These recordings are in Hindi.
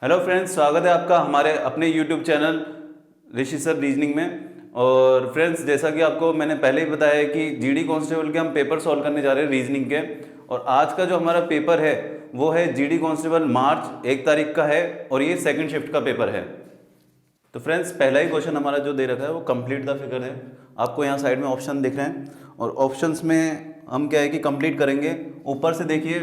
हेलो फ्रेंड्स, स्वागत है आपका हमारे अपने यूट्यूब चैनल ऋषि सर रीजनिंग में। और फ्रेंड्स, जैसा कि आपको मैंने पहले ही बताया है कि जीडी कांस्टेबल के हम पेपर सॉल्व करने जा रहे हैं रीजनिंग के। और आज का जो हमारा पेपर है वो है जीडी कांस्टेबल मार्च 1 तारीख का है और ये सेकंड शिफ्ट का पेपर है। तो फ्रेंड्स, पहला ही क्वेश्चन हमारा जो दे रखा है वो कंप्लीट द फिगर है। आपको यहाँ साइड में ऑप्शन दिख रहे हैं और ऑप्शंस में हम क्या है कि कंप्लीट करेंगे। ऊपर से देखिए,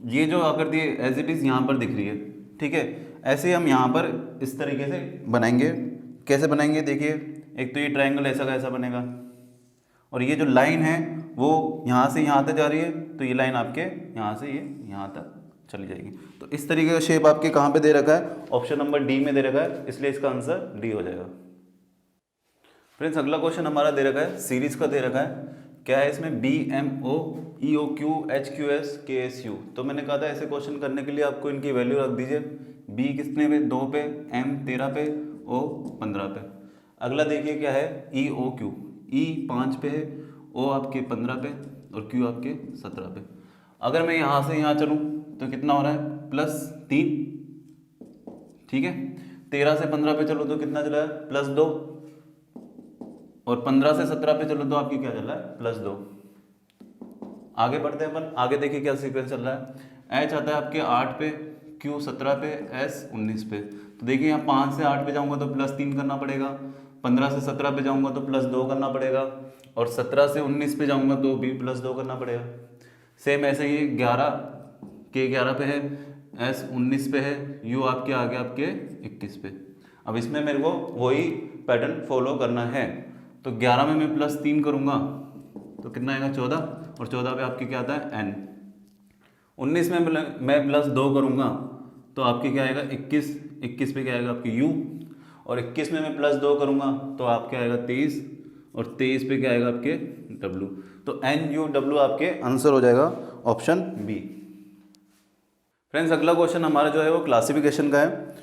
ये जो आकृति एज इट इज़ यहाँ पर दिख रही है, ठीक है। ऐसे ही हम यहाँ पर इस तरीके से बनाएंगे। कैसे बनाएंगे देखिए, एक तो ये ट्रायंगल ऐसा का ऐसा बनेगा और ये जो लाइन है वो यहाँ से यहाँ तक जा रही है, तो ये लाइन आपके यहाँ से ये यहाँ तक चली जाएगी। तो इस तरीके का शेप आपके कहाँ पे दे रखा है, ऑप्शन नंबर डी में दे रखा है, इसलिए इसका आंसर डी हो जाएगा। फ्रेंड्स, अगला क्वेश्चन हमारा दे रखा है, सीरीज का दे रखा है। क्या है इसमें, B M O E O Q H Q S K S U. तो मैंने कहा था ऐसे क्वेश्चन करने के लिए आपको इनकी वैल्यू रख दीजिए। बी कितने पे, 2 पे, एम 13 पे, ओ 15 पे। अगला देखिए क्या है, ई ओ क्यू। ई 5 पे है, ओ आपके 15 पे और क्यू आपके 17 पे। अगर मैं यहाँ से यहाँ चलूँ तो कितना हो रहा है, +3, ठीक है। 13 से 15 पे चलो तो कितना चला है, +2 और 15 से 17 पे चलो तो आपकी क्या चल रहा है, +2। आगे बढ़ते हैं अपन, आगे देखिए क्या सीक्वेंस चल रहा है। एच आता है आपके 8 पे, क्यू 17 पे, एस 19 पे। तो देखिए यहाँ 5 से 8 पे जाऊंगा तो +3 करना पड़ेगा, 15 से 17 पे जाऊंगा तो +2 करना पड़ेगा और 17 से 19 पे जाऊंगा तो भी +2 करना पड़ेगा। सेम ऐसे ही 11 के 11 पे है, एस 19 पे है, यू आपके आगे आपके 21 पे। अब इसमें मेरे को वही पैटर्न फॉलो करना है। तो 11 में मैं +3 करूँगा तो कितना आएगा, 14, और 14 पे आपके क्या आता है, एन। 19 में मैं +2 करूँगा तो आपके क्या आएगा, 21। 21 पे क्या आएगा आपकी यू, और 21 में मैं +2 करूँगा तो आपके आएगा 23, और 23 पे क्या आएगा आपके डब्लू। तो एन यू डब्लू आपके आंसर हो जाएगा ऑप्शन बी। फ्रेंड्स, अगला क्वेश्चन हमारा जो है वो क्लासिफिकेशन का है।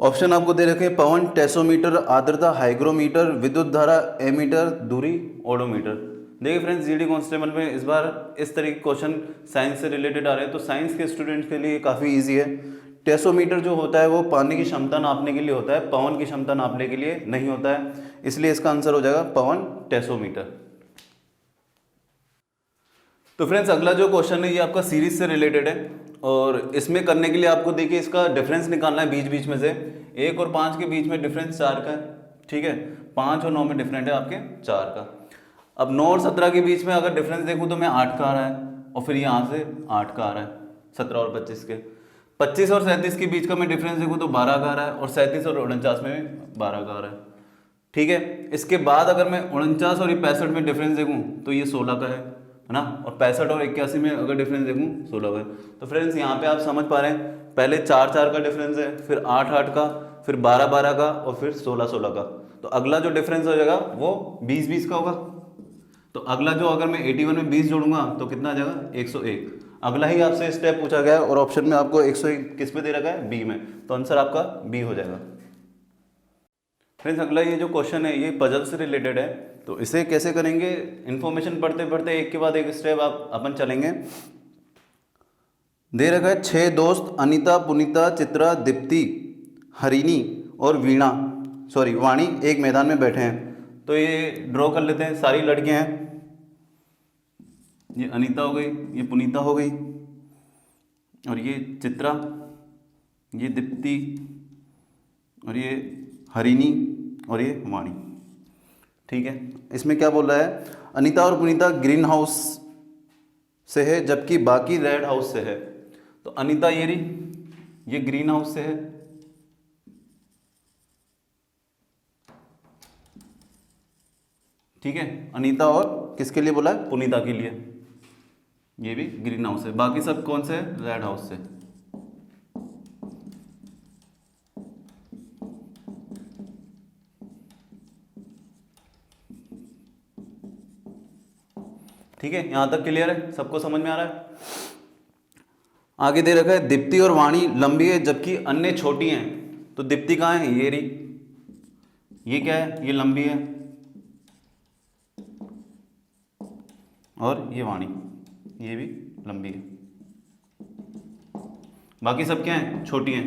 ऑप्शन आपको दे रखे हैं, पवन, टेसोमीटर, आर्द्रता, हाइग्रोमीटर, विद्युत धारा, एमीटर, दूरी, ओडोमीटर। देखिए फ्रेंड्स, जीडी कांस्टेबल में इस बार इस तरह के क्वेश्चन साइंस से रिलेटेड आ रहे हैं, तो साइंस के स्टूडेंट्स के लिए काफ़ी इजी है। टेसोमीटर जो होता है वो पानी की क्षमता नापने के लिए होता है, पवन की क्षमता नापने के लिए नहीं होता है, इसलिए इसका आंसर हो जाएगा पवन टेसोमीटर। तो फ्रेंड्स, अगला जो क्वेश्चन है ये आपका सीरीज से रिलेटेड है और इसमें करने के लिए आपको देखिए इसका डिफरेंस निकालना है बीच बीच में से। 1 और 5 के बीच में डिफरेंस 4 का है, ठीक है। 5 और 9 में डिफरेंट है आपके 4 का। अब 9 और 17 के बीच में अगर डिफरेंस देखूँ तो मैं 8 का आ रहा है और फिर यहाँ से 8 का आ रहा है, 17 और 25 के। 25 और 37 के बीच का मैं डिफरेंस देखूँ तो 12 का आ रहा है और 37 और 49 में 12 का आ रहा है, ठीक है। इसके बाद अगर मैं 49 और 65 में डिफरेंस देखूँ तो ये 16 का है ना, और 65 और 81 में अगर डिफरेंस देखूँ 16 का है। तो फ्रेंड्स, यहाँ पे आप समझ पा रहे हैं, पहले 4 का डिफरेंस है, फिर 8 का, फिर 12 का और फिर 16 का। तो अगला जो डिफरेंस हो जाएगा वो 20 का होगा। तो अगला जो, अगर मैं 81 में 20 जोड़ूंगा तो कितना आ जाएगा, 101। अगला ही आपसे स्टेप पूछा गया है और ऑप्शन में आपको 101 किस पे दे रखा है, बी में, तो आंसर आपका बी हो जाएगा। फ्रेंड्स, अगला ये जो क्वेश्चन है ये पजल से रिलेटेड है, तो इसे कैसे करेंगे, इन्फॉर्मेशन पढ़ते पढ़ते एक के बाद एक स्टेप अपन चलेंगे। दे रखा है 6 दोस्त अनीता, पुनीता, चित्रा, दीप्ति, हरिणी और वाणी एक मैदान में बैठे हैं। तो ये ड्रॉ कर लेते हैं, सारी लड़कियां हैं। ये अनीता हो गई, ये पुनीता हो गई और ये चित्रा, ये दीप्ति और ये हरिणी और ये वाणी, ठीक है। इसमें क्या बोल रहा है, अनीता और पुनीता ग्रीन हाउस से है जबकि बाकी रेड हाउस से है। तो अनीता ये रही, ये ग्रीन हाउस से है, ठीक है। अनीता और किसके लिए बोला है, पुनीता के लिए। ये भी ग्रीन हाउस है, बाकी सब कौन से है, रेड हाउस से। ठीक है, यहां तक क्लियर है, सबको समझ में आ रहा है। आगे दे रखा है, दीप्ति और वाणी लंबी है जबकि अन्य छोटी हैं। तो दीप्ति कहाँ है, ये रही, ये क्या है, ये लंबी है, और ये वाणी, ये भी लंबी है। बाकी सब क्या हैं, छोटी हैं।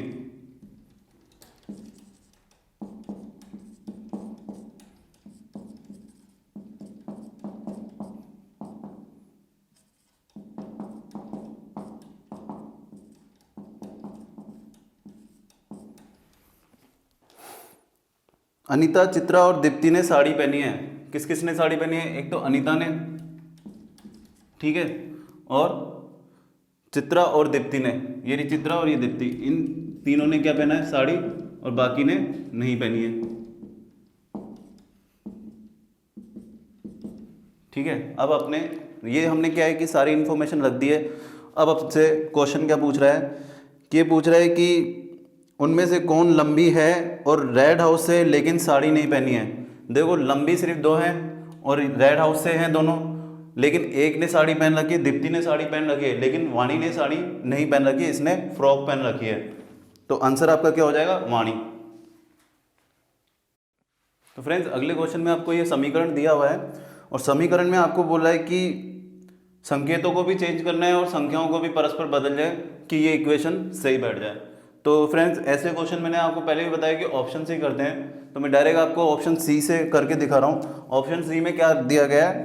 अनीता, चित्रा और दीप्ति ने साड़ी पहनी है। किस किस ने साड़ी पहनी है? एक तो अनीता ने, ठीक है, और चित्रा और दीप्ति ने, ये रही चित्रा और ये दीप्ति, इन तीनों ने क्या पहना है? साड़ी, और बाकी ने नहीं पहनी है। ठीक है, अब अपने ये हमने क्या है कि सारी इन्फॉर्मेशन रख दी है। अब आपसे क्वेश्चन क्या पूछ रहा है कि ये पूछ रहा है कि उनमें से कौन लंबी है और रेड हाउस से लेकिन साड़ी नहीं पहनी है। देखो लंबी सिर्फ दो हैं और रेड हाउस से हैं दोनों, लेकिन एक ने साड़ी पहन रखी है, दीप्ति ने साड़ी पहन रखी है, लेकिन वाणी ने साड़ी नहीं पहन रखी है, इसने फ्रॉक पहन रखी है। तो आंसर आपका क्या हो जाएगा? वाणी। तो फ्रेंड्स अगले क्वेश्चन में आपको ये समीकरण दिया हुआ है और समीकरण में आपको बोला है कि संकेतों को भी चेंज करना है और संख्याओं को भी परस्पर बदल जाए कि ये इक्वेशन सही बैठ जाए। तो फ्रेंड्स ऐसे क्वेश्चन मैंने आपको पहले भी बताया कि ऑप्शन से ही करते हैं, तो मैं डायरेक्ट आपको ऑप्शन सी से करके दिखा रहा हूँ। ऑप्शन सी में क्या दिया गया है?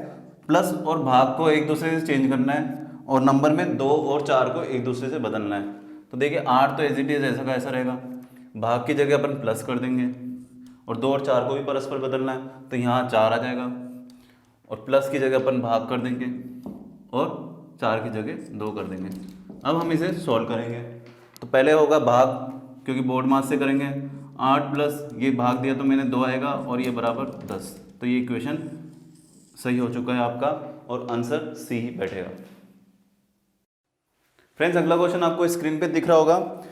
प्लस और भाग को एक दूसरे से चेंज करना है और नंबर में 2 और 4 को एक दूसरे से बदलना है। तो देखिए 8 तो एज इट इज ऐसा का ऐसा रहेगा, भाग की जगह अपन प्लस कर देंगे और 2 और 4 को भी परस्पर बदलना है, तो यहाँ 4 आ जाएगा और प्लस की जगह अपन भाग कर देंगे और 4 की जगह 2 कर देंगे। अब हम इसे सॉल्व करेंगे। तो पहले होगा भाग, क्योंकि बोर्ड मास से करेंगे। 8 प्लस ये भाग दिया तो मैंने 2 आएगा और ये बराबर 10। तो ये इक्वेशन सही हो चुका है आपका और आंसर सी ही बैठेगा। फ्रेंड्स अगला क्वेश्चन आपको स्क्रीन पे दिख रहा होगा।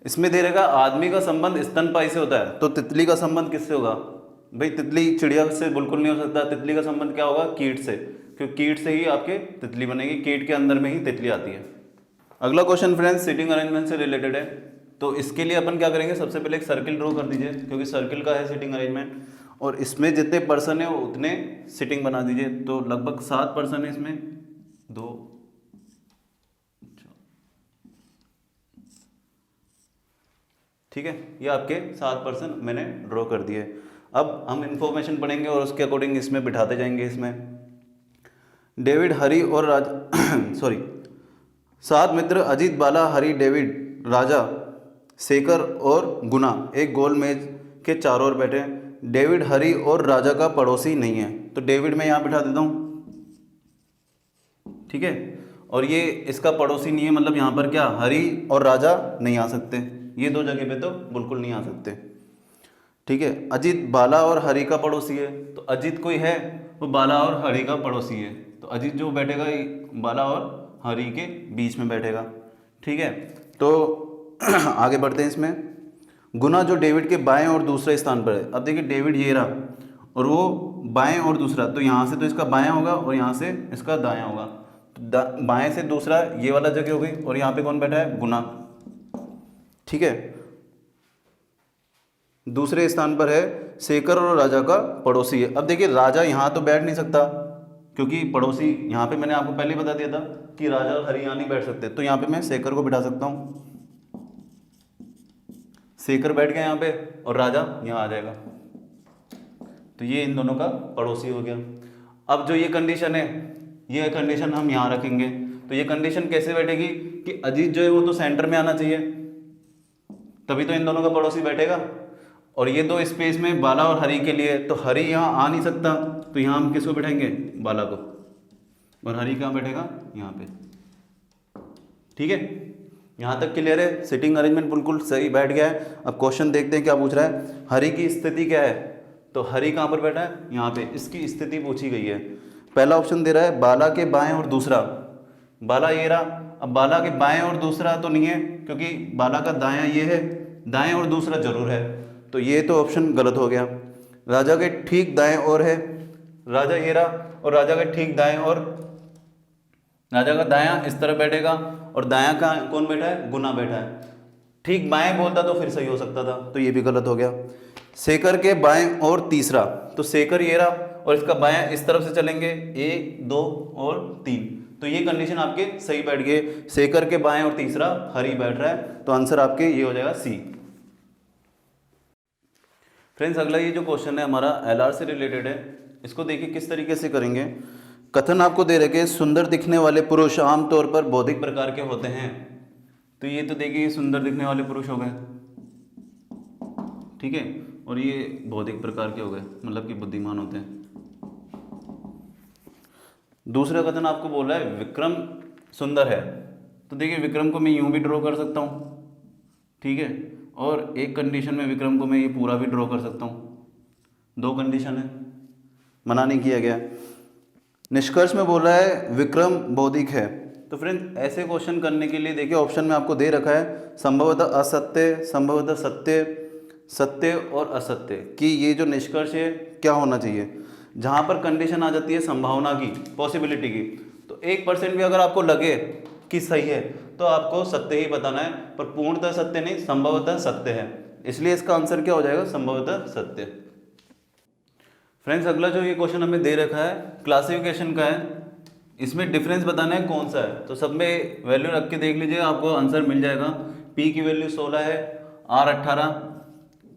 इसमें दे रहेगा आदमी का संबंध स्तनपायी से होता है, तो तितली का संबंध किससे होगा? भाई तितली चिड़िया से बिल्कुल नहीं हो सकता। तितली का संबंध क्या होगा? कीट से, क्योंकि कीट से ही आपके तितली बनेगी, कीट के अंदर में ही तितली आती है। अगला क्वेश्चन फ्रेंड्स सीटिंग अरेंजमेंट से रिलेटेड है। तो इसके लिए अपन क्या करेंगे? सबसे पहले एक सर्किल ड्रॉ कर दीजिए, क्योंकि सर्किल का है सीटिंग अरेंजमेंट, और इसमें जितने पर्सन है उतने सीटिंग बना दीजिए। तो लगभग 7 पर्सन है इसमें, 2, ठीक है, ये आपके 7 पर्सन मैंने ड्रॉ कर दिए। अब हम इंफॉर्मेशन पढ़ेंगे और उसके अकॉर्डिंग इसमें बिठाते जाएंगे। इसमें डेविड, हरी और राजा 7 मित्र अजीत, बाला, हरी, डेविड, राजा, शेखर और गुना एक गोल मेज के चारों ओर बैठे हैं। डेविड, हरी और राजा का पड़ोसी नहीं है, तो डेविड मैं यहाँ बिठा देता हूँ, ठीक है, और ये इसका पड़ोसी नहीं है, मतलब यहाँ पर क्या हरी और राजा नहीं आ सकते, ये 2 जगह पे तो बिल्कुल नहीं आ सकते, ठीक है। अजीत बाला और हरी का पड़ोसी है, तो अजीत कोई है वो बाला और हरी का पड़ोसी है, तो अजीत जो बैठेगा बाला और हरी के बीच में बैठेगा, ठीक है। तो आगे बढ़ते हैं इसमें। गुना जो डेविड के बाएं और दूसरे स्थान पर है। अब देखिए डेविड ये रहा और वो बाएं और दूसरा, तो यहाँ से तो इसका बायां होगा और यहाँ से इसका दायां होगा। तो बाएं से दूसरा ये वाला जगह हो गई और यहाँ पे कौन बैठा है? गुना, ठीक है। दूसरे स्थान पर है शेखर और राजा का पड़ोसी है। अब देखिए राजा यहाँ तो बैठ नहीं सकता, क्योंकि पड़ोसी यहाँ पे मैंने आपको पहले बता दिया था कि राजा और हरी यहाँ नहीं बैठ सकते, तो यहाँ पे मैं शेखर को बिठा सकता हूँ। शेखर बैठ गया यहाँ पे और राजा यहाँ आ जाएगा, तो ये इन दोनों का पड़ोसी हो गया। अब जो ये कंडीशन है, ये कंडीशन हम यहाँ रखेंगे, तो ये कंडीशन कैसे बैठेगी कि अजीत जो है वो तो सेंटर में आना चाहिए, तभी तो इन दोनों का पड़ोसी बैठेगा। और ये 2 स्पेस में बाला और हरी के लिए, तो हरी यहाँ आ नहीं सकता, तो यहाँ हम किसको बैठाएंगे? बाला को, और हरी कहाँ बैठेगा? यहाँ पे, ठीक है। यहाँ तक क्लियर है? सिटिंग अरेंजमेंट बिल्कुल सही बैठ गया है। अब क्वेश्चन देखते हैं क्या पूछ रहा है। हरी की स्थिति क्या है? तो हरी कहाँ पर बैठा है? यहाँ पे, इसकी स्थिति पूछी गई है। पहला ऑप्शन दे रहा है बाला के बाएं और दूसरा, बाला ये रहा। अब बाला के बाएं और दूसरा तो नहीं है, क्योंकि बाला का दायां ये है, दाएं और दूसरा जरूर है, तो ये तो ऑप्शन गलत हो गया। राजा के ठीक दाएं और है, राजा ये रहा और राजा के ठीक दाएं और, राजा का दायां इस तरफ बैठेगा और दायां का कौन बैठा है? गुना बैठा है। ठीक बाएं बोलता तो फिर सही हो सकता था, तो ये भी गलत हो गया। शेखर के बाएं और तीसरा, तो शेखर ये रहा और इसका बायां इस तरफ से चलेंगे, 1 2 और 3, तो ये कंडीशन आपके सही बैठ गए। शेखर के बाएं और तीसरा हरी बैठ रहा है, तो आंसर आपके ये हो जाएगा सी। फ्रेंड्स अगला ये जो क्वेश्चन है हमारा एलआर से रिलेटेड है, इसको देखिए किस तरीके से करेंगे। कथन आपको दे रखे सुंदर दिखने वाले पुरुष आमतौर पर बौद्धिक प्रकार के होते हैं, तो ये तो देखिए सुंदर दिखने वाले पुरुष हो गए, ठीक है। और ये भौतिक प्रकार के हो गए, मतलब कि बुद्धिमान होते हैं। दूसरा कथन आपको बोला है विक्रम सुंदर है, तो देखिए विक्रम को मैं यूं भी ड्रॉ कर सकता हूँ, ठीक है, और एक कंडीशन में विक्रम को मैं ये पूरा भी ड्रॉ कर सकता हूँ। दो कंडीशन है, मना नहीं किया गया। निष्कर्ष में बोल रहा है विक्रम बौद्धिक है। तो फ्रेंड ऐसे क्वेश्चन करने के लिए देखिए ऑप्शन में आपको दे रखा है संभवतः असत्य, संभवतः सत्य, सत्य और असत्य, कि ये जो निष्कर्ष है क्या होना चाहिए। जहाँ पर कंडीशन आ जाती है संभावना की, पॉसिबिलिटी की, तो 1% भी अगर आपको लगे कि सही है तो आपको सत्य ही बताना है, पर पूर्णतः सत्य नहीं, संभवतः सत्य है। इसलिए इसका आंसर क्या हो जाएगा, संभवतः सत्य। फ्रेंड्स अगला जो ये क्वेश्चन हमें दे रखा है क्लासिफिकेशन का है, इसमें डिफरेंस बताना है कौन सा है। तो सब में वैल्यू रख के देख लीजिए, आपको आंसर मिल जाएगा। P की वैल्यू 16 है, R 18,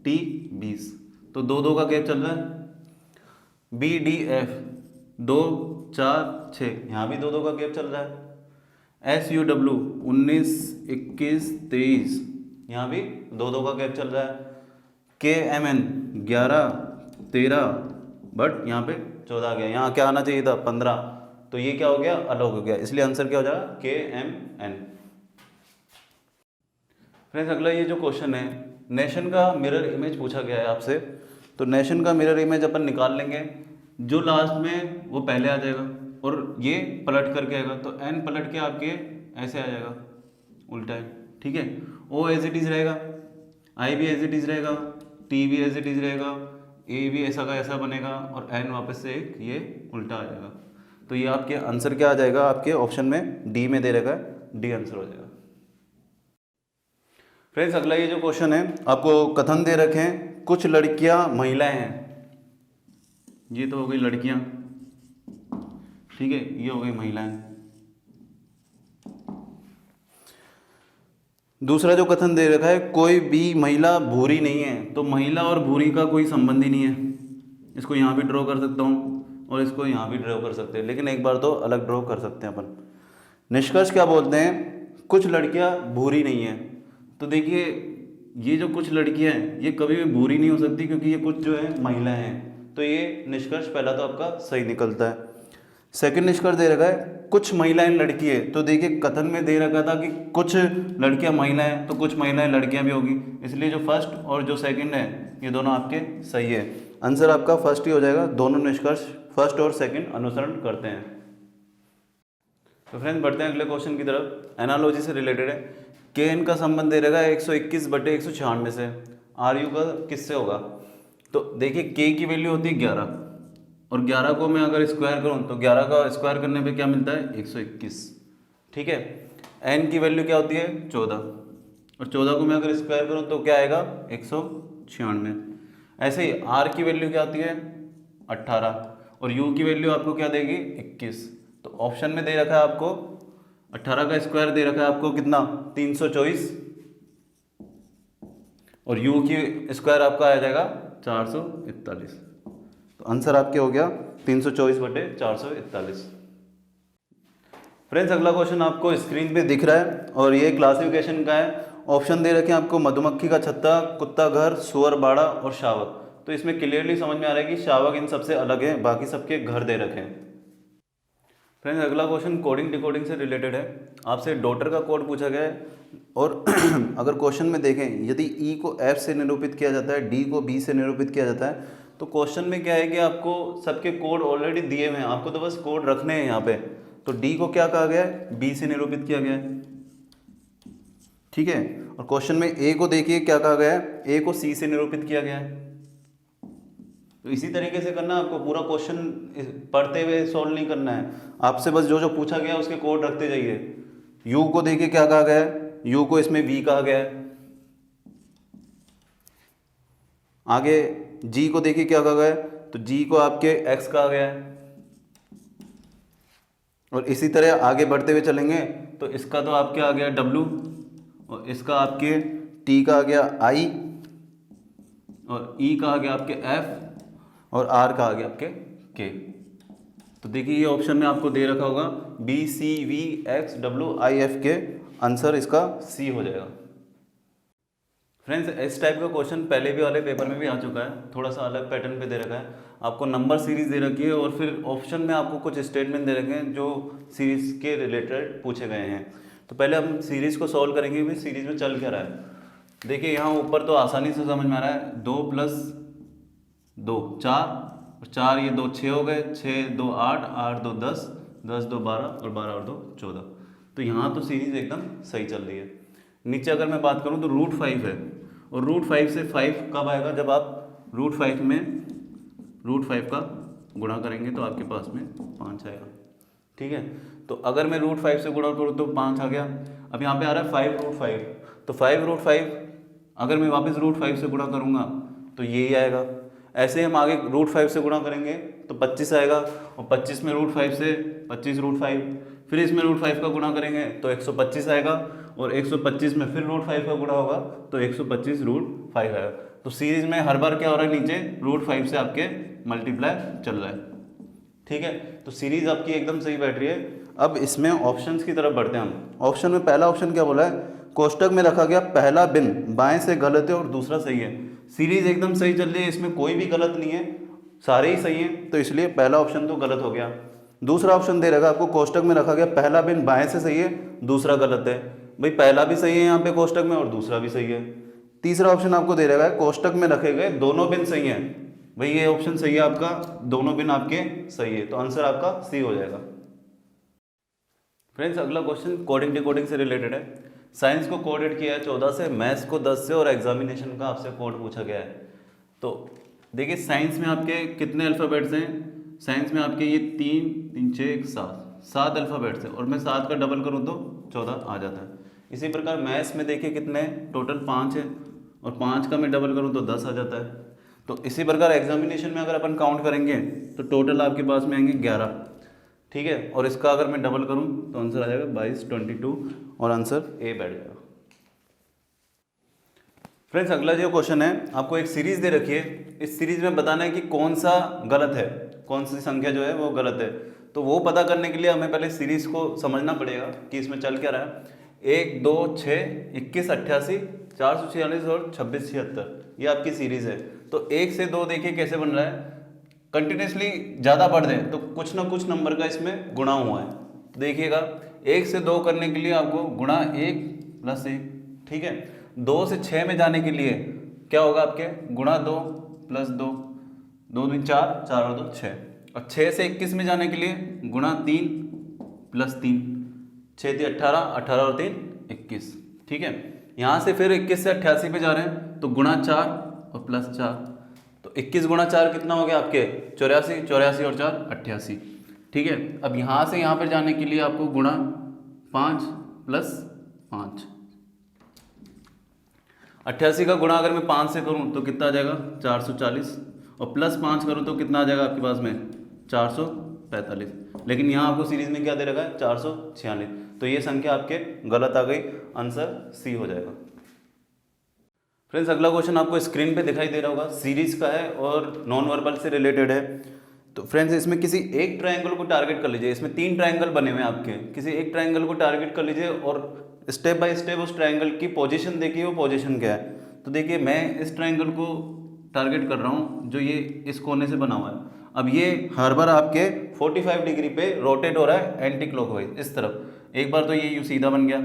T 20, तो 2 का गैप चल रहा है। B D F 2 4 6, यहाँ भी 2 का गैप चल रहा है। S U W 19 21 23, यहाँ भी 2 का गैप चल रहा है। K M N 11 13, बट यहाँ पे 14 आ गया, यहाँ क्या आना चाहिए था 15, तो ये क्या हो गया, अलग हो गया, इसलिए आंसर क्या हो जाएगा KMN। फ्रेंड्स अगला ये जो क्वेश्चन है नेशन का मिरर इमेज पूछा गया है आपसे। तो नेशन का मिरर इमेज अपन निकाल लेंगे, जो लास्ट में वो पहले आ जाएगा और ये पलट करके आएगा, तो N पलट के आपके ऐसे आ जाएगा उल्टा है, ठीक है। O एज इट इज रहेगा, I भी एज इट इज रहेगा, T भी एज इट इज रहेगा, A भी ऐसा का ऐसा बनेगा, और N वापस से एक ये उल्टा आ जाएगा। तो ये आपके आंसर क्या आ जाएगा, आपके ऑप्शन में D में दे रखा है, D आंसर हो जाएगा। फ्रेंड्स अगला ये जो क्वेश्चन है आपको कथन दे रखे हैं कुछ लड़कियां महिलाएं हैं, ये तो हो गई लड़कियां, ठीक है, ये हो गई महिलाएं। दूसरा जो कथन दे रखा है कोई भी महिला भूरी नहीं है, तो महिला और भूरी का कोई संबंध ही नहीं है। इसको यहाँ भी ड्रॉ कर सकता हूँ और इसको यहाँ भी ड्रॉ कर सकते हैं, लेकिन एक बार तो अलग ड्रॉ कर सकते हैं अपन। निष्कर्ष क्या बोलते हैं, कुछ लड़कियाँ भूरी नहीं है। तो देखिए ये जो कुछ लड़कियाँ हैं ये कभी भी भूरी नहीं हो सकती, क्योंकि ये कुछ जो है महिलाएं हैं, तो ये निष्कर्ष पहला तो आपका सही निकलता है। सेकंड निष्कर्ष दे रखा है कुछ महिलाएं लड़की है, तो देखिए कथन में दे रखा था कि कुछ लड़कियां महिलाएं, तो कुछ महिलाएं लड़कियां भी होगी, इसलिए जो फर्स्ट और जो सेकंड है ये दोनों आपके सही है। आंसर आपका फर्स्ट ही हो जाएगा, दोनों निष्कर्ष फर्स्ट और सेकंड अनुसरण करते हैं। तो फ्रेंड्स बढ़ते हैं अगले क्वेश्चन की तरफ, एनालॉजी से रिलेटेड है। के एन का संबंध दे रखा है 121/196 से, आर यू का किससे होगा। तो देखिए के की वैल्यू होती है 11, और 11 को मैं अगर स्क्वायर करूं तो 11 का स्क्वायर करने पे क्या मिलता है 121, ठीक है। एन की वैल्यू क्या होती है 14, और 14 को मैं अगर स्क्वायर करूं तो क्या आएगा 196। ऐसे ही आर की वैल्यू क्या आती है 18, और यू की वैल्यू आपको क्या देगी 21। तो ऑप्शन में दे रखा है आपको 18 का स्क्वायर दे रखा है आपको कितना 324, और यू की स्क्वायर आपका आ जाएगा 441। तो आंसर आपके हो गया 324/441। फ्रेंड्स अगला क्वेश्चन आपको स्क्रीन पे दिख रहा है और ये क्लासिफिकेशन का है। ऑप्शन दे रखे हैं आपको मधुमक्खी का छत्ता, कुत्ता घर, सुअर बाड़ा और शावक। तो इसमें क्लियरली समझ में आ रहा है कि शावक इन सबसे अलग है, बाकी सबके घर दे रखे हैं। फ्रेंड्स अगला क्वेश्चन कोडिंग डिकोडिंग से रिलेटेड है। आपसे डॉटर का कोड पूछा गया है, और अगर क्वेश्चन में देखें यदि ई को एफ से निरूपित किया जाता है, डी को बी से निरूपित किया जाता है, तो क्वेश्चन में क्या है कि आपको सबके कोड ऑलरेडी दिए हुए हैं, आपको तो बस कोड रखने हैं यहाँ पे। तो डी को क्या कहा गया है बी से निरूपित किया गया है, ठीक है। और क्वेश्चन में ए को देखिए क्या कहा गया है, ए को सी से निरूपित किया गया है। तो इसी तरीके से करना, आपको पूरा क्वेश्चन पढ़ते हुए सॉल्व नहीं करना है, आपसे बस जो जो पूछा गया उसके कोड रखते जाइए। यू को देखिए क्या कहा गया है, यू को इसमें वी कहा गया है। आगे जी को देखिए क्या कहा गया है, तो जी को आपके एक्स कहा गया है। और इसी तरह आगे बढ़ते हुए चलेंगे तो इसका तो आपके आ गया डब्लू, और इसका आपके टी का आ गया आई, और ई का आ गया आपके एफ, और आर का आ गया आपके के। तो देखिए ये ऑप्शन में आपको दे रखा होगा B C V X W I F के, आंसर इसका सी हो जाएगा। फ्रेंड्स इस टाइप का क्वेश्चन पहले भी वाले पेपर में भी आ चुका है, थोड़ा सा अलग पैटर्न पे दे रखा है। आपको नंबर सीरीज दे रखी है और फिर ऑप्शन में आपको कुछ स्टेटमेंट दे रखे हैं जो सीरीज के रिलेटेड पूछे गए हैं। तो पहले हम सीरीज को सॉल्व करेंगे, भाई सीरीज में चल क्या रहा है। देखिए यहाँ ऊपर तो आसानी से समझ में आ रहा है, 2 + 2 4 और 4 ये 2 6 हो गए, 6 2 8 8 2 10 10 2 12 और 12 और 2 14। तो यहाँ तो सीरीज एकदम सही चल रही है। नीचे अगर मैं बात करूँ तो √5 है और √5 से 5 कब आएगा, जब आप √5 में √5 का गुणा करेंगे तो आपके पास में 5 आएगा। ठीक है, तो अगर मैं √5 से गुणा करूँ तो 5 आ गया। अब यहाँ पे आ रहा है 5√5, तो 5√5 अगर मैं वापस √5 से गुणा करूँगा तो यही आएगा। ऐसे ही हम आगे √5 से गुणा करेंगे तो 25 आएगा और 25 में √5 से 25√5, फिर इसमें √5 का गुणा करेंगे तो 125 आएगा और 125 में फिर √5 का गुणा होगा तो 125√5 आएगा। तो सीरीज में हर बार क्या हो रहा है, नीचे √5 से आपके मल्टीप्लाई चल रहा है। ठीक है, तो सीरीज आपकी एकदम सही बैठ रही है। अब इसमें ऑप्शंस की तरफ बढ़ते हैं हम। ऑप्शन में पहला ऑप्शन क्या बोला है, कोष्टक में रखा गया पहला बिन बाएं से गलत है और दूसरा सही है। सीरीज एकदम सही चल रही है, इसमें कोई भी गलत नहीं है, सारे ही सही हैं, तो इसलिए पहला ऑप्शन तो गलत हो गया। दूसरा ऑप्शन दे रखा आपको, कोष्टक में रखा गया पहला बिन बाएं से सही है, दूसरा गलत है। भाई पहला भी सही है यहाँ पे कोष्टक में और दूसरा भी सही है। तीसरा ऑप्शन आपको दे रखा है, कोष्टक में रखे गए दोनों बिन सही हैं। भाई ये ऑप्शन सही है आपका, दोनों बिन आपके सही है, तो आंसर आपका सी हो जाएगा। फ्रेंड्स अगला क्वेश्चन कोडिंग डिकोडिंग से रिलेटेड है। साइंस को कोडेड किया है 14 से, मैथ्स को 10 से और एग्जामिनेशन का आपसे कोड पूछा गया है। तो देखिए साइंस में आपके कितने अल्फ़ाबेट्स हैं, साइंस में आपके ये 3 3 6 7 अल्फ़ाबेट्स हैं और मैं 7 का डबल करूँ तो 14 आ जाता है। इसी प्रकार मैथ्स में देखिए कितने टोटल 5 है और 5 का मैं डबल करूँ तो 10 आ जाता है। तो इसी प्रकार एग्जामिनेशन में अगर अपन काउंट करेंगे तो टोटल आपके पास में आएंगे 11। ठीक है, और इसका अगर मैं डबल करूं तो आंसर आ जाएगा 22 22 और आंसर ए बैठ जाएगा। फ्रेंड्स अगला जो क्वेश्चन है, आपको एक सीरीज दे रखी है, इस सीरीज में बताना है कि कौन सा गलत है, कौन सी संख्या जो है वो गलत है। तो वो पता करने के लिए हमें पहले सीरीज को समझना पड़ेगा कि इसमें चल क्या रहा है। 1 2 6 21 88 446 और 26 76 ये आपकी सीरीज है। तो 1 से 2 देखिए कैसे बन रहा है, कंटिन्यूसली ज़्यादा बढ़ दें तो कुछ ना कुछ नंबर का इसमें गुणा हुआ है। तो देखिएगा 1 से 2 करने के लिए आपको गुणा 1 + 1, ठीक है। 2 से 6 में जाने के लिए क्या होगा आपके, गुणा 2 + 2, 2 दूनी 4 4 और 2 6, और 6 से 21 में जाने के लिए गुणा 3 + 3, 6 3 18 18 और 3 21, ठीक है। यहाँ से फिर 21 से 88 पे जा रहे हैं तो गुणा 4 और +4, तो 21 गुणा 4 कितना हो गया आपके 84, 84 और 4 88, ठीक है। अब यहाँ से यहाँ पर जाने के लिए आपको गुणा 5 + 5, 88 का गुणा अगर मैं 5 से करूँ तो कितना आ जाएगा 440, और +5 करूँ तो कितना आ जाएगा आपके पास में 445। लेकिन यहाँ आपको सीरीज में क्या दे रखा है 446, तो ये संख्या आपके गलत आ गई, आंसर सी हो जाएगा। फ्रेंड्स अगला क्वेश्चन आपको स्क्रीन पे दिखाई दे रहा होगा, सीरीज का है और नॉन वर्बल से रिलेटेड है। तो फ्रेंड्स इसमें किसी एक ट्रायंगल को टारगेट कर लीजिए, इसमें 3 ट्रायंगल बने हुए हैं आपके, किसी एक ट्रायंगल को टारगेट कर लीजिए और स्टेप बाय स्टेप उस ट्रायंगल की पोजीशन देखिए, वो पोजीशन क्या है। तो देखिए मैं इस ट्रायंगल को टारगेट कर रहा हूँ जो ये इस कोने से बना हुआ है। अब ये हर बार आपके 45 डिग्री पे रोटेट हो रहा है एंटी क्लॉकवाइज इस तरफ। एक बार तो ये यूँ सीधा बन गया,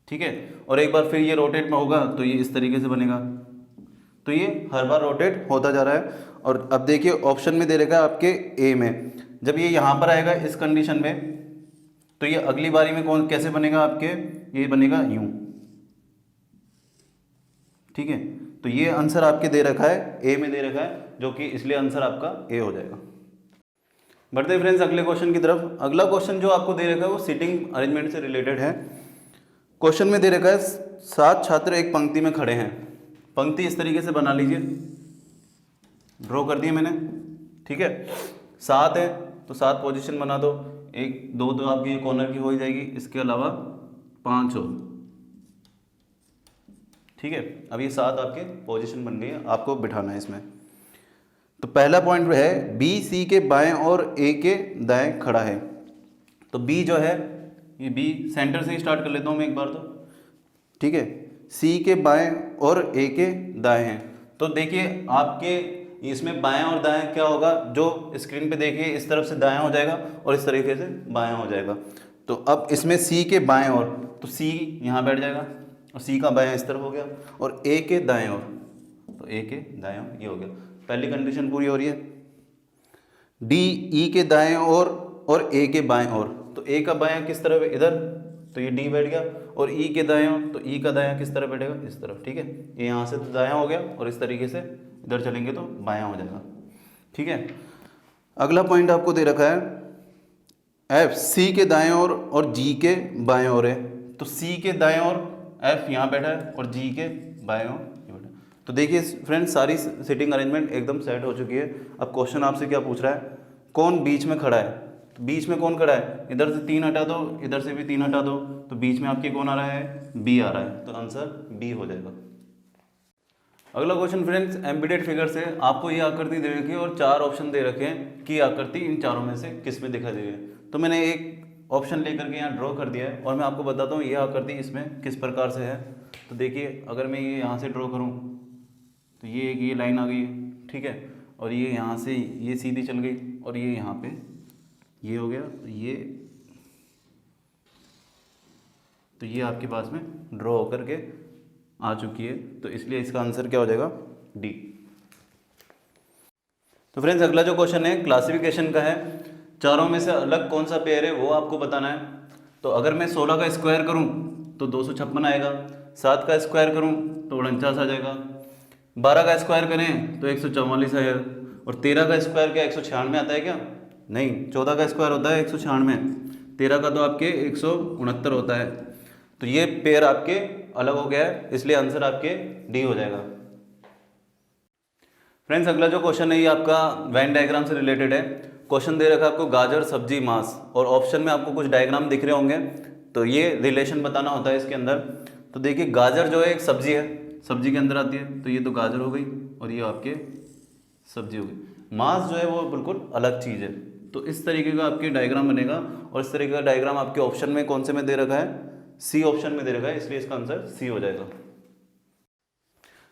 ठीक है, और एक बार फिर ये रोटेट में होगा तो ये इस तरीके से बनेगा। तो ये हर बार रोटेट होता जा रहा है। और अब देखिए ऑप्शन में दे रखा है आपके ए में, जब ये यहाँ पर आएगा इस कंडीशन में तो ये अगली बारी में कौन कैसे बनेगा आपके, ये बनेगा यूं, ठीक है। तो ये आंसर आपके दे रखा है ए में दे रखा है, जो कि इसलिए आंसर आपका ए हो जाएगा। बढ़ते हैं फ्रेंड्स अगले क्वेश्चन की तरफ। अगला क्वेश्चन जो आपको दे रखा है वो सीटिंग अरेंजमेंट से रिलेटेड है। क्वेश्चन में दे रखा है 7 छात्र एक पंक्ति में खड़े हैं। पंक्ति इस तरीके से बना लीजिए, ड्रॉ कर दिए मैंने, ठीक है। 7 है तो 7 पोजीशन बना दो, 1 2 तो आपकी ये कॉर्नर की हो ही जाएगी, इसके अलावा 5 हो, ठीक है। अब ये 7 आपके पोजीशन बन गई है, आपको बिठाना है इसमें। तो पहला पॉइंट है बी सी के बाएं और ए के दाएं खड़ा है। तो बी जो है ये बी सेंटर से ही स्टार्ट कर लेता हूँ मैं एक बार। ठीक है, सी के बाएं और ए के दाएं हैं। तो देखिए आपके इसमें बाएं और दाएं क्या होगा, जो स्क्रीन पे देखिए इस तरफ से दायां हो जाएगा और इस तरीके से बायां हो जाएगा। तो अब इसमें सी के बाएं और, तो सी यहाँ बैठ जाएगा और सी का बायां इस तरफ हो गया, और ए के दाएं और, तो ए के दाएं और ये हो गया। पहली कंडीशन पूरी हो रही है। डी ई के दाएं और ए के बाएं और, तो ए का बायां किस तरफ है, इधर, तो ये डी बैठ गया, और ई के दाएं और, तो ई का दायां किस तरफ बैठेगा, इस तरफ। ठीक है, ये यहाँ से तो दायां हो गया और इस तरीके से इधर चलेंगे तो बायां हो जाएगा। ठीक है, अगला पॉइंट आपको दे रखा है एफ सी के दाएं और जी के बाएं ओर है। तो सी के दाएं ओर एफ यहाँ बैठा है और जी के बाएं ओर ये बैठा है। तो देखिए फ्रेंड्स, सारी सिटिंग अरेंजमेंट एकदम सेट हो चुकी है। अब क्वेश्चन आपसे क्या पूछ रहा है, कौन बीच में खड़ा है। तो बीच में कौन खड़ा है, इधर से 3 हटा दो, इधर से भी 3 हटा दो, तो बीच में आपके कौन आ रहा है, बी आ रहा है। तो आंसर बी हो जाएगा। अगला क्वेश्चन फ्रेंड्स, एम्बेडेड फिगर से आपको ये आकृति दे रखी है और 4 ऑप्शन दे रखे हैं कि आकृति इन चारों में से किस में दिखाई दे रही है। तो मैंने एक ऑप्शन लेकर के यहाँ ड्रॉ कर दिया है और मैं आपको बताता हूँ ये आकृति इसमें किस प्रकार से है। तो देखिए, अगर मैं ये यहाँ से ड्रॉ करूँ तो ये लाइन आ गई है, ठीक है, और ये यहाँ से ये सीधी चल गई और ये यहाँ पे ये हो गया, तो ये आपके पास में ड्रॉ होकर के आ चुकी है। तो इसलिए इसका आंसर क्या हो जाएगा, डी। तो फ्रेंड्स, अगला जो क्वेश्चन है क्लासिफिकेशन का है। चारों में से अलग कौन सा पेयर है वो आपको बताना है। तो अगर मैं 16 का स्क्वायर करूं तो 256 आएगा, 7 का स्क्वायर करूं तो 49 आ जाएगा, 12 का स्क्वायर करें तो 144 आएगा, और 13 का स्क्वायर क्या 196 आता है क्या, नहीं, 14 का स्क्वायर होता है 196, 13 का तो आपके 169 होता है। तो ये पेयर आपके अलग हो गया है, इसलिए आंसर आपके डी हो जाएगा। फ्रेंड्स, अगला जो क्वेश्चन है ये आपका वेन डायग्राम से रिलेटेड है। क्वेश्चन दे रखा है आपको गाजर, सब्जी, मांस, और ऑप्शन में आपको कुछ डायग्राम दिख रहे होंगे, तो ये रिलेशन बताना होता है इसके अंदर। तो देखिए, गाजर जो है एक सब्जी है, सब्जी के अंदर आती है, तो ये तो गाजर हो गई और ये आपके सब्जी हो गई। मांस जो है वो बिल्कुल अलग चीज़ है। तो इस तरीके का आपके डायग्राम बनेगा, और इस तरीके का डायग्राम आपके ऑप्शन में कौन से में दे रखा है, सी ऑप्शन में दे रखा है, इसलिए इसका आंसर सी हो जाएगा।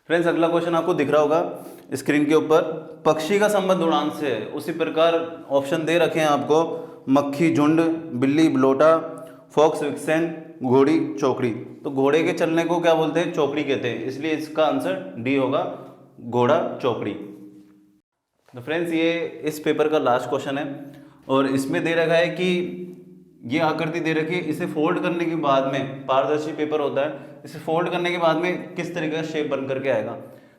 फ्रेंड्स, अगला क्वेश्चन आपको दिख रहा होगा स्क्रीन के ऊपर, पक्षी का संबंध उड़ान से है। उसी प्रकार ऑप्शन दे रखे हैं आपको, मक्खी झुंड, बिल्ली बलोटा, फॉक्स विक्सेन, घोड़ी चौकड़ी। तो घोड़े के चलने को क्या बोलते हैं, चौकड़ी कहते हैं, इसलिए इसका आंसर डी होगा, घोड़ा चौकड़ी। तो फ्रेंड्स, ये इस पेपर का लास्ट क्वेश्चन है और इसमें दे रखा है कि ये आकृति दे रखी है, इसे फोल्ड करने के बाद में, पारदर्शी पेपर होता है, इसे फोल्ड करने के बाद में किस तरीके का शेप बन करके आएगा।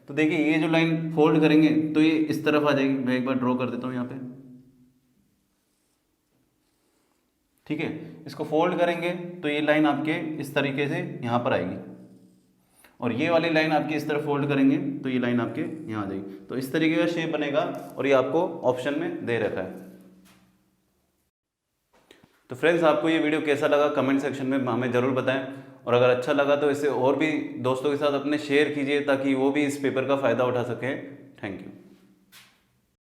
तो देखिए, ये जो लाइन फोल्ड करेंगे तो ये इस तरफ आ जाएगी। मैं एक बार ड्रॉ कर देता हूँ यहाँ पे, ठीक है, इसको फोल्ड करेंगे तो ये लाइन आपके इस तरीके से यहाँ पर आएगी, और ये वाली लाइन आपकी इस तरफ फोल्ड करेंगे तो ये लाइन आपके यहाँ आ जाएगी। तो इस तरीके का शेप बनेगा और ये आपको ऑप्शन में दे रखा है। तो फ्रेंड्स, आपको ये वीडियो कैसा लगा कमेंट सेक्शन में हमें ज़रूर बताएं, और अगर अच्छा लगा तो इसे और भी दोस्तों के साथ अपने शेयर कीजिए ताकि वो भी इस पेपर का फ़ायदा उठा सकें। Thank you.